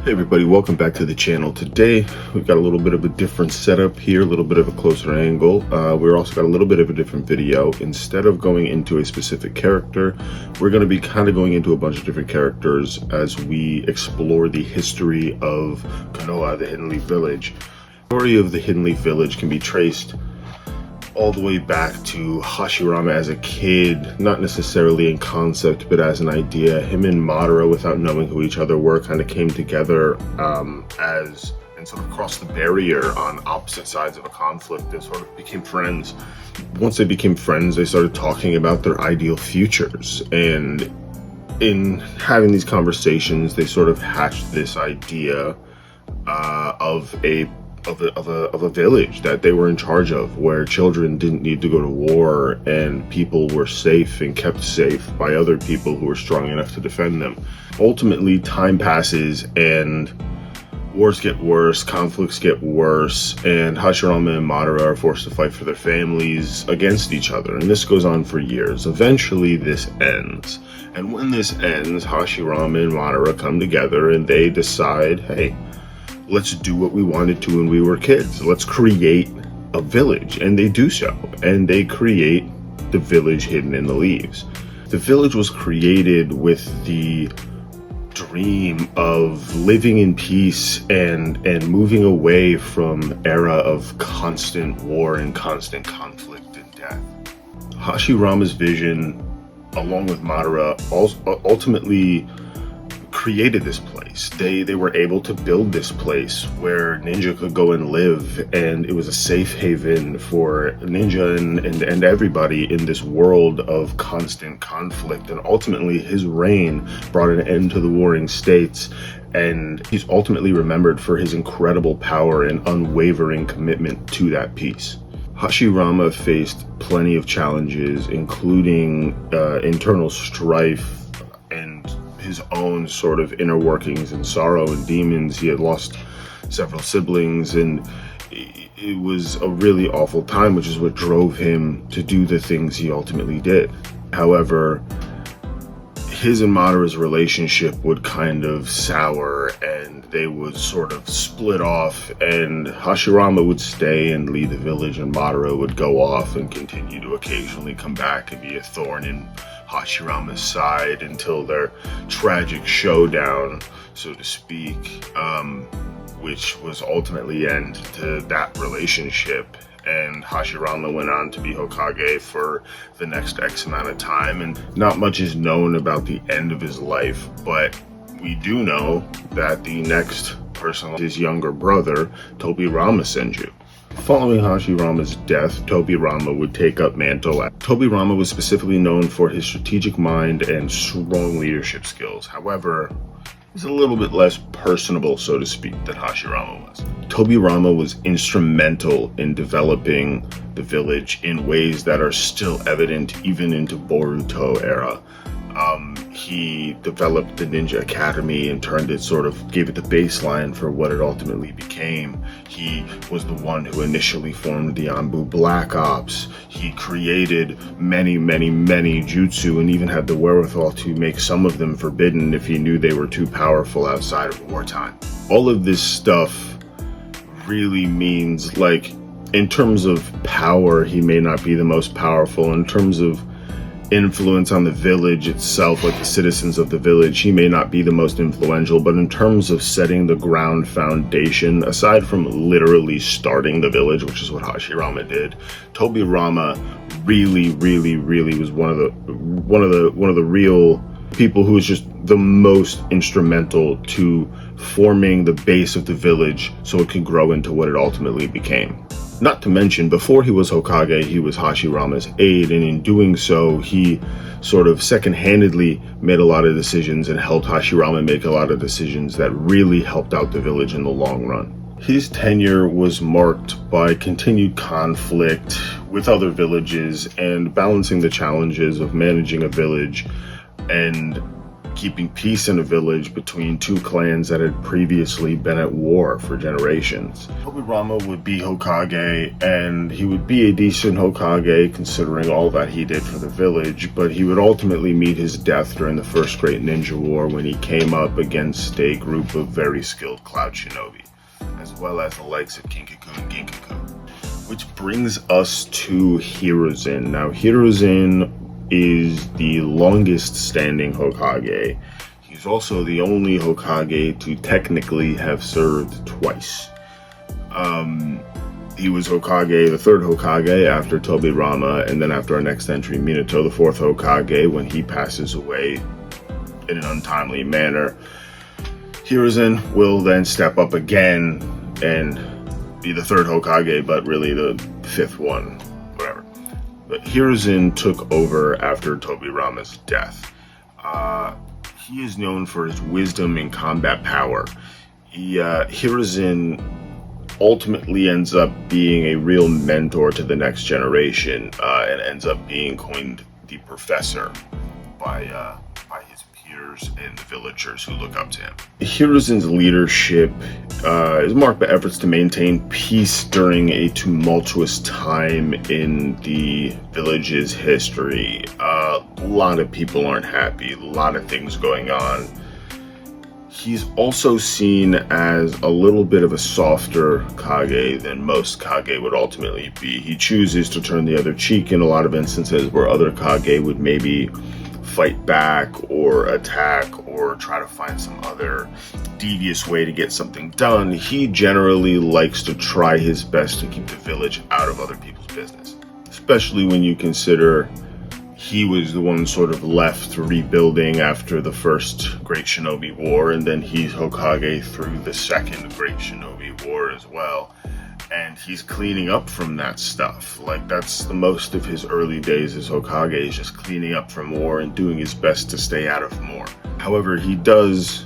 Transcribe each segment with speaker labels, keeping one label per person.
Speaker 1: Hey everybody, welcome back to the channel. Today we've got a little bit of a different setup here, a little bit of a closer angle. We're also got a little bit of a different video. Instead of going into a specific character, we're going to be kind of going into a bunch of different characters as we explore the history of Konoha, the Hidden Leaf Village. The story of the Hidden Leaf Village can be traced all the way back to Hashirama as a kid, not necessarily in concept, but as an idea. Him and Madara, without knowing who each other were, kind of came together and sort of crossed the barrier on opposite sides of a conflict and sort of became friends. Once they became friends, they started talking about their ideal futures. And in having these conversations, they sort of hatched this idea of a village that they were in charge of, where children didn't need to go to war and people were safe and kept safe by other people who were strong enough to defend them. Ultimately, time passes and wars get worse, conflicts get worse, and Hashirama and Madara are forced to fight for their families against each other, and this goes on for years. Eventually this ends, and when this ends, Hashirama and Madara come together and they decide, hey, let's do what we wanted to when we were kids. Let's create a village. And they do so. And they create the village Hidden in the Leaves. The village was created with the dream of living in peace and moving away from era of constant war and constant conflict and death. Hashirama's vision, along with Madara, ultimately created this place. They were able to build this place where ninja could go and live, and it was a safe haven for ninja and everybody in this world of constant conflict. And ultimately his reign brought an end to the warring states, and he's ultimately remembered for his incredible power and unwavering commitment to that peace. Hashirama faced plenty of challenges, including internal strife and his own sort of inner workings and sorrow and demons. He had lost several siblings, and it was a really awful time, which is what drove him to do the things he ultimately did. However, his and Madara's relationship would kind of sour, and they would sort of split off, and Hashirama would stay and lead the village, and Madara would go off and continue to occasionally come back and be a thorn in Hashirama's side until their tragic showdown, so to speak, which was ultimately end to that relationship. And Hashirama went on to be Hokage for the next X amount of time, and not much is known about the end of his life, but we do know that the next person, his younger brother, Tobirama Senju. Following Hashirama's death, Tobirama would take up mantle. Tobirama was specifically known for his strategic mind and strong leadership skills. However, he's a little bit less personable, so to speak, than Hashirama was. Tobirama was instrumental in developing the village in ways that are still evident even into Boruto era. He developed the Ninja Academy and gave it the baseline for what it ultimately became. He was the one who initially formed the Anbu Black Ops. He created many jutsu and even had the wherewithal to make some of them forbidden if he knew they were too powerful outside of wartime. All of this stuff really means, like, in terms of power, he may not be the most powerful. In terms of influence on the village itself, like the citizens of the village, he may not be the most influential, but in terms of setting the ground foundation, aside from literally starting the village, which is what Hashirama did, Tobirama really was one of the real people who was just the most instrumental to forming the base of the village so it could grow into what it ultimately became. Not to mention, before he was Hokage, he was Hashirama's aide, and in doing so, he sort of second-handedly made a lot of decisions and helped Hashirama make a lot of decisions that really helped out the village in the long run. His tenure was marked by continued conflict with other villages and balancing the challenges of managing a village and keeping peace in a village between two clans that had previously been at war for generations. Tobirama would be Hokage, and he would be a decent Hokage considering all that he did for the village, but he would ultimately meet his death during the First Great Ninja War when he came up against a group of very skilled Cloud Shinobi, as well as the likes of Kinkaku and Ginkaku. Which brings us to Hiruzen. Now, Hiruzen is the longest standing Hokage. He's also the only Hokage to technically have served twice. He was Hokage, the third Hokage after Tobirama, and then after our next entry, Minato, the fourth Hokage, when he passes away in an untimely manner. Hiruzen will then step up again and be the third Hokage, but really the fifth one, whatever. But Hiruzen took over after Tobirama's death. He is known for his wisdom and combat power. Hiruzen ultimately ends up being a real mentor to the next generation, and ends up being coined the Professor by his peers and the villagers who look up to him. Hiruzen's leadership is marked by efforts to maintain peace during a tumultuous time in the village's history. A lot of people aren't happy, a lot of things going on. He's also seen as a little bit of a softer Kage than most Kage would ultimately be. He chooses to turn the other cheek in a lot of instances where other Kage would maybe fight back or attack or try to find some other devious way to get something done. He generally likes to try his best to keep the village out of other people's business, especially when you consider he was the one sort of left rebuilding after the first Great Shinobi War, and then he's Hokage through the second Great Shinobi War as well. And he's cleaning up from that stuff. Like, that's the most of his early days as Hokage, is just cleaning up from war and doing his best to stay out of more. However, he does,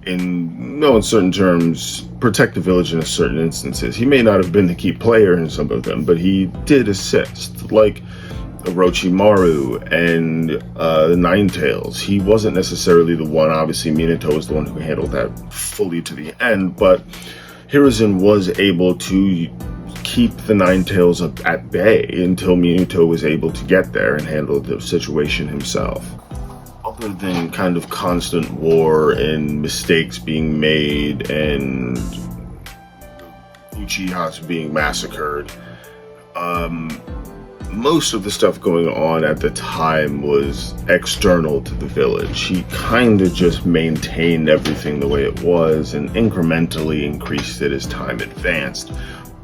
Speaker 1: in no uncertain terms, protect the village in certain instances. He may not have been the key player in some of them, but he did assist. Like Orochimaru and the Nine Tails. He wasn't necessarily the one. Obviously, Minato was the one who handled that fully to the end, but Hiruzen was able to keep the Nine Tails at bay until Minato was able to get there and handle the situation himself. Other than kind of constant war and mistakes being made and Uchihas being massacred, most of the stuff going on at the time was external to the village. He kind of just maintained everything the way it was and incrementally increased it as time advanced.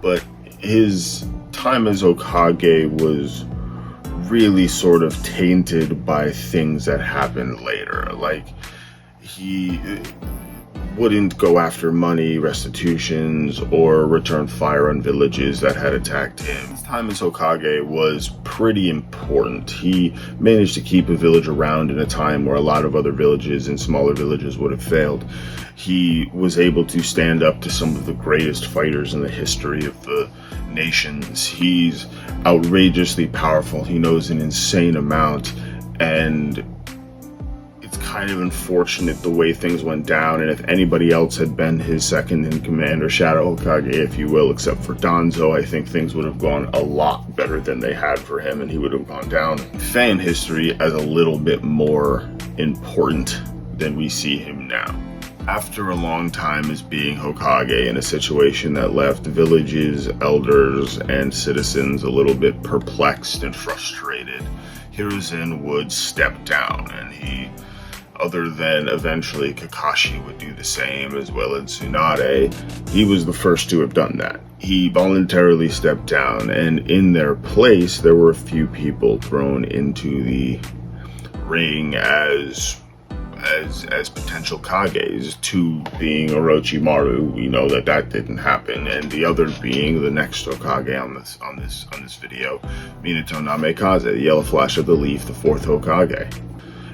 Speaker 1: But his time as Hokage was really sort of tainted by things that happened later. Like, he wouldn't go after money, restitutions, or return fire on villages that had attacked him. His time as Hokage was pretty important. He managed to keep a village around in a time where a lot of other villages and smaller villages would have failed. He was able to stand up to some of the greatest fighters in the history of the nations. He's outrageously powerful. He knows an insane amount, and kind of unfortunate the way things went down, and if anybody else had been his second in command, or Shadow Hokage, if you will, except for Danzo, I think things would have gone a lot better than they had for him, and he would have gone down in fan history as a little bit more important than we see him now. After a long time as being Hokage in a situation that left villages, elders, and citizens a little bit perplexed and frustrated, Hiruzen would step down, and other than eventually Kakashi would do the same, as well as Tsunade, he was the first to have done that. He voluntarily stepped down, and in their place, there were a few people thrown into the ring as potential Kages, two being Orochimaru. We know that didn't happen, and the other being the next Hokage on this video, Minato Namikaze, the Yellow Flash of the Leaf, the fourth Hokage.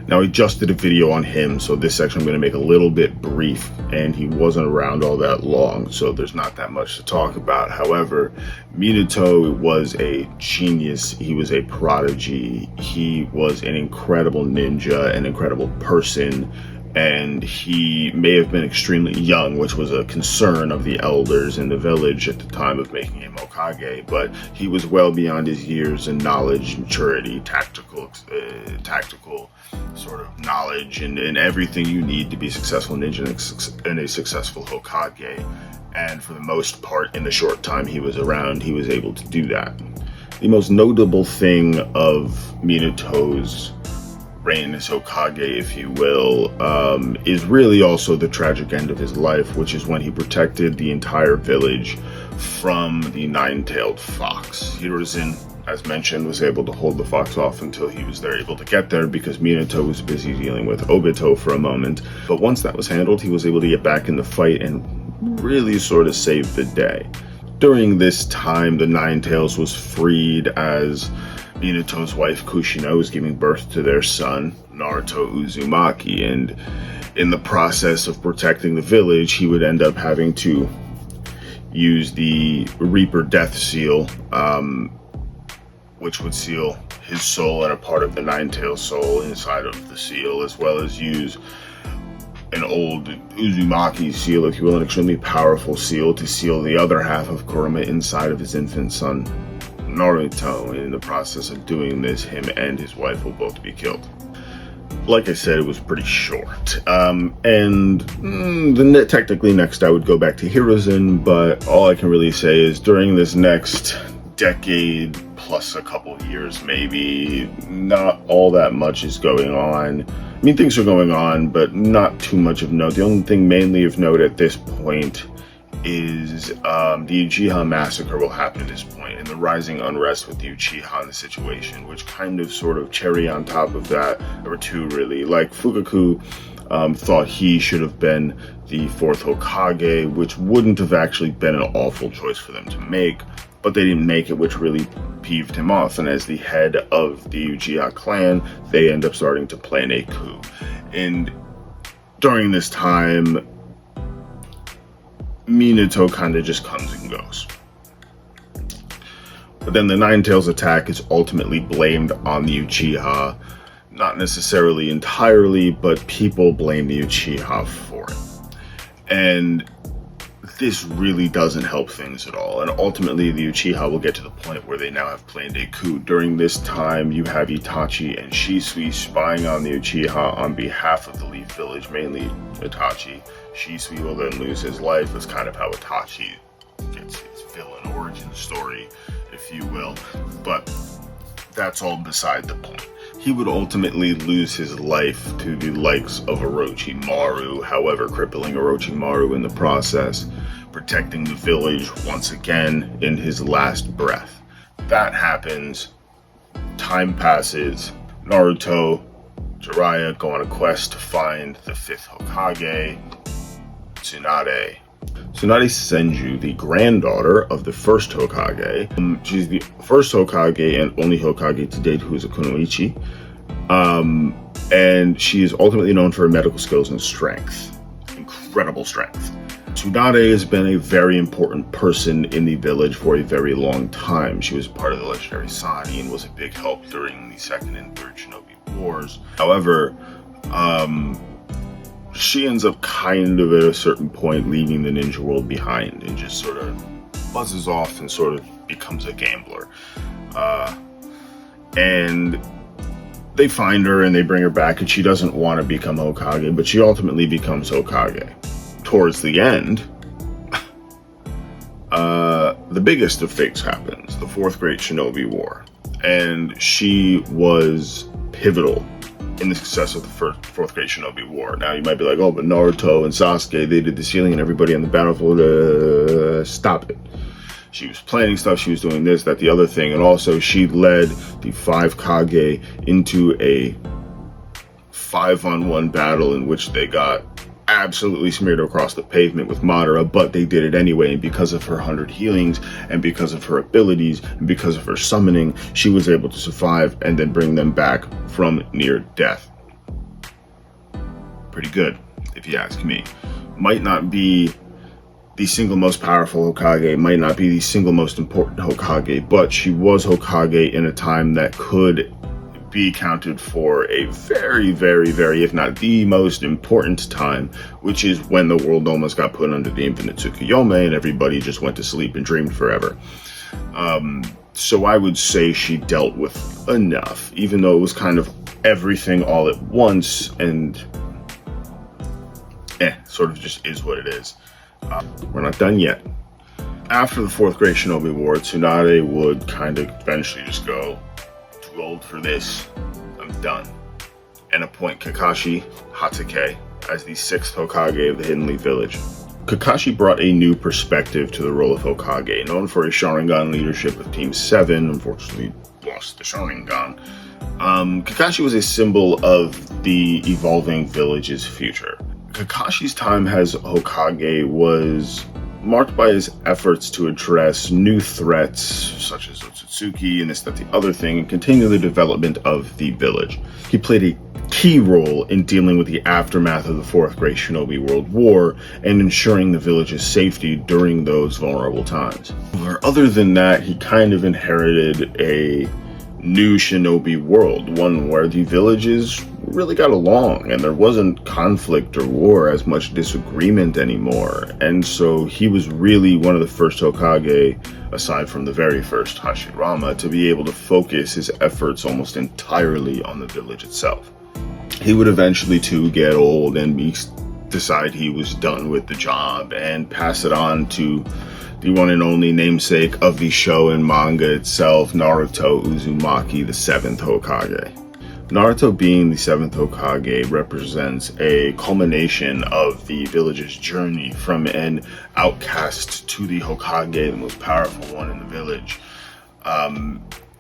Speaker 1: Now, I just did a video on him, so this section I'm going to make a little bit brief, and he wasn't around all that long, so there's not that much to talk about. However, Minato was a genius. He was a prodigy. He was an incredible ninja, an incredible person, and he may have been extremely young, which was a concern of the elders in the village at the time of making him Hokage, but he was well beyond his years in knowledge, maturity, tactical sort of knowledge, and everything you need to be successful ninja and a successful Hokage. And for the most part, in the short time he was around, he was able to do that. The most notable thing of Minato's reign as Hokage, if you will, is really also the tragic end of his life, which is when he protected the entire village from the nine-tailed fox. Hiruzen, as mentioned, was able to hold the fox off until he was able to get there, because Minato was busy dealing with Obito for a moment. But once that was handled, he was able to get back in the fight and really sort of save the day. During this time, the Nine-Tails was freed as Minato's wife Kushina was giving birth to their son, Naruto Uzumaki, and in the process of protecting the village, he would end up having to use the Reaper Death Seal, which would seal his soul and a part of the Nine-Tails soul inside of the seal, as well as use an old Uzumaki seal, if you will, an extremely powerful seal, to seal the other half of Kurama inside of his infant son, Naruto. In the process of doing this, him and his wife will both be killed. Like I said, it was pretty short. Technically next I would go back to Hiruzen, but all I can really say is during this next decade plus a couple years maybe, not all that much is going on. I mean, things are going on, but not too much of note. The only thing mainly of note at this point is the Uchiha massacre will happen at this point, and the rising unrest with the Uchiha in the situation, which kind of sort of cherry on top of that. There were two really, like Fukaku thought he should have been the fourth Hokage, which wouldn't have actually been an awful choice for them to make, but they didn't make it, which really peeved him off. And as the head of the Uchiha clan, they end up starting to plan a coup. And during this time, Minato kind of just comes and goes. But then the Nine-Tails attack is ultimately blamed on the Uchiha. Not necessarily entirely, but people blame the Uchiha for it. And this really doesn't help things at all. And ultimately, the Uchiha will get to the point where they now have planned a coup. During this time, you have Itachi and Shisui spying on the Uchiha on behalf of the Leaf Village, mainly Itachi. Shisui will then lose his life. That's kind of how Itachi gets his villain origin story, if you will. But that's all beside the point. He would ultimately lose his life to the likes of Orochimaru, however crippling Orochimaru in the process, protecting the village once again in his last breath. That happens, time passes, Naruto, Jiraiya go on a quest to find the fifth Hokage, Tsunade. Tsunade Senju, the granddaughter of the first Hokage. She's the first Hokage and only Hokage to date who is a kunoichi. And she is ultimately known for her medical skills and strength. Incredible strength. Tsunade has been a very important person in the village for a very long time. She was part of the legendary Sani and was a big help during the Second and Third Shinobi Wars. However, she ends up kind of at a certain point leaving the ninja world behind and just sort of buzzes off and sort of becomes a gambler. And they find her and they bring her back, and she doesn't want to become Hokage, but she ultimately becomes Hokage. Towards the end, the biggest of things happens, the Fourth Great Shinobi War, and she was pivotal in the success of the Fourth Great Shinobi War. Now you might be like, oh, but Naruto and Sasuke, they did the sealing and everybody on the battlefield, stop it. She was planning stuff, she was doing this, that, the other thing, and also she led the 5 Kage into a 5-on-1 battle in which they got absolutely smeared across the pavement with Madara, but they did it anyway, and because of her 100 healings, and because of her abilities, and because of her summoning, she was able to survive and then bring them back from near death. pretty good, if you ask me. Might not be the single most powerful Hokage, might not be the single most important Hokage, but she was Hokage in a time that could be counted for a very, very, very, if not the most important time, which is when the world almost got put under the infinite Tsukuyomi and everybody just went to sleep and dreamed forever. So I would say she dealt with enough, even though it was kind of everything all at once, and sort of just is what it is. We're not done yet. After the fourth Great Shinobi War, Tsunade would kind of eventually just go, too old for this, I'm done, and appoint Kakashi Hatake as the sixth Hokage of the Hidden Leaf Village. Kakashi brought a new perspective to the role of Hokage. Known for his Sharingan leadership of Team 7, unfortunately lost the Sharingan. Kakashi was a symbol of the evolving village's future. Kakashi's time as Hokage was marked by his efforts to address new threats such as Otsutsuki and this, that, the other thing, and continue the development of the village. He played a key role in dealing with the aftermath of the Fourth Great Shinobi World War and ensuring the village's safety during those vulnerable times. Other than that, he kind of inherited a new shinobi world, one where the villages really got along and there wasn't conflict or war, as much disagreement anymore. And so he was really one of the first Hokage, aside from the very first Hashirama, to be able to focus his efforts almost entirely on the village itself. He would eventually too get old and decide he was done with the job and pass it on to the one and only namesake of the show and manga itself, Naruto Uzumaki, the seventh Hokage. Naruto being the seventh Hokage represents a culmination of the village's journey from an outcast to the Hokage, the most powerful one in the village.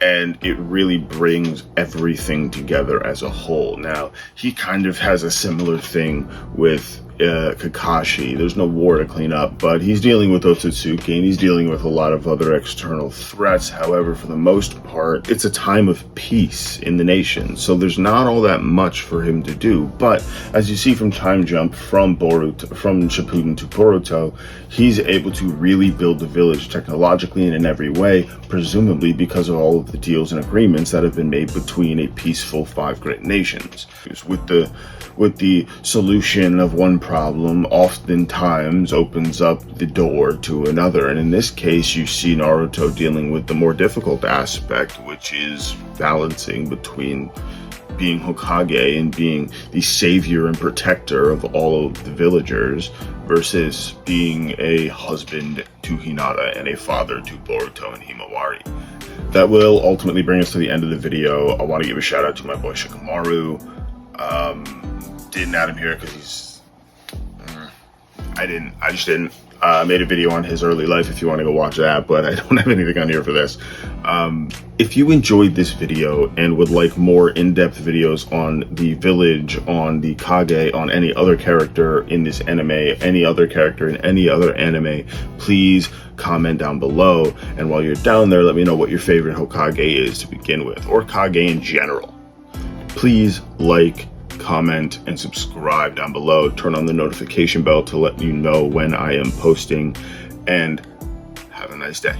Speaker 1: And it really brings everything together as a whole. Now, he kind of has a similar thing with Kakashi. There's no war to clean up, but he's dealing with Otsutsuki and he's dealing with a lot of other external threats. However, for the most part, it's a time of peace in the nation, so there's not all that much for him to do. But as you see from Time Jump, from Shippuden to Boruto, he's able to really build the village technologically and in every way, presumably because of all of the deals and agreements that have been made between a peaceful five great nations. With the solution of one problem oftentimes opens up the door to another, and in this case you see Naruto dealing with the more difficult aspect, which is balancing between being Hokage and being the savior and protector of all of the villagers versus being a husband to Hinata and a father to Boruto and Himawari. That will ultimately bring us to the end of the video. I want to give a shout out to my boy Shikamaru. Didn't add him here because I just didn't. I made a video on his early life if you want to go watch that, but I don't have anything on here for this. If you enjoyed this video and would like more in-depth videos on the village, on the Kage, on any other character in this anime, any other character in any other anime, please comment down below. And while you're down there, let me know what your favorite Hokage is to begin with, or Kage in general. Please like, comment, and subscribe down below. Turn on the notification bell to let you know when I am posting, and have a nice day.